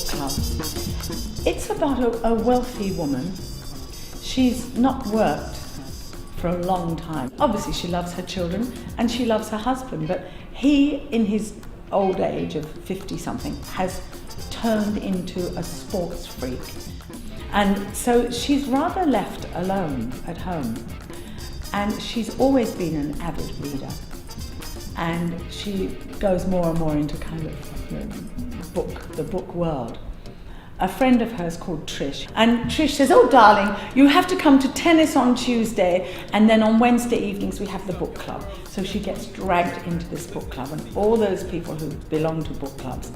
book club. It's about a wealthy woman. She's not worked for a long time. Obviously she loves her children and she loves her husband, but he, in his old age of 50-something, has turned into a sports freak. And so she's rather left alone at home. And she's always been an avid reader. And she goes more and more into kind of the book world. A friend of hers called Trish, and Trish says, "Oh darling, you have to come to tennis on Tuesday, and then on Wednesday evenings we have the book club." So she gets dragged into this book club, and all those people who belong to book clubs,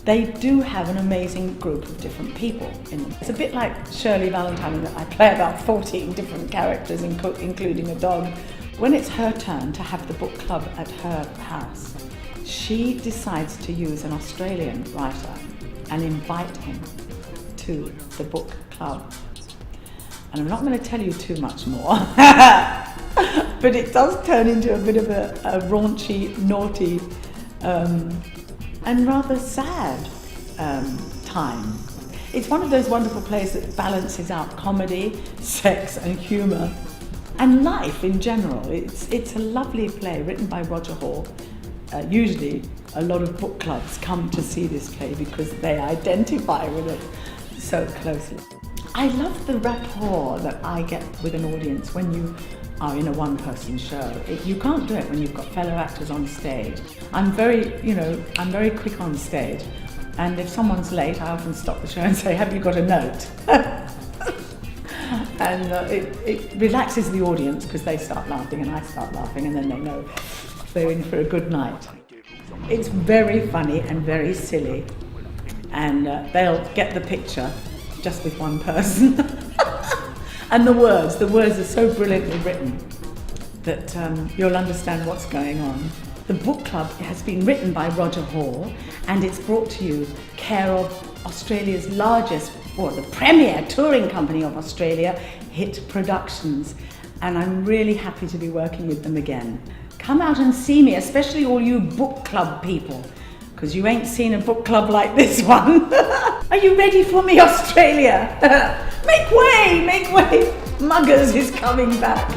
they do have an amazing group of different people in them. It's a bit like Shirley Valentine, that I play about 14 different characters, including a dog. When it's her turn to have the book club at her house, she decides to use an Australian writer and invite him to the book club. And I'm not going to tell you too much more, but it does turn into a bit of a raunchy, naughty, and rather sad time. It's one of those wonderful plays that balances out comedy, sex and humour, and life in general. It's a lovely play written by Roger Hall. Usually a lot of book clubs come to see this play because they identify with it so closely. I love the rapport that I get with an audience when you are in a one-person show. You can't do it when you've got fellow actors on stage. I'm very quick on stage, and if someone's late, I often stop the show and say, "Have you got a note?" And it relaxes the audience because they start laughing and I start laughing, and then they know they're in for a good night. It's very funny and very silly, and they'll get the picture just with one person. And the words are so brilliantly written that you'll understand what's going on. The book club has been written by Roger Hall, and it's brought to you care of Australia's largest, or the premier touring company of Australia, Hit Productions. And I'm really happy to be working with them again. Come out and see me, especially all you book club people, because you ain't seen a book club like this one. Are you ready for me, Australia? Make way, make way. Muggers is coming back.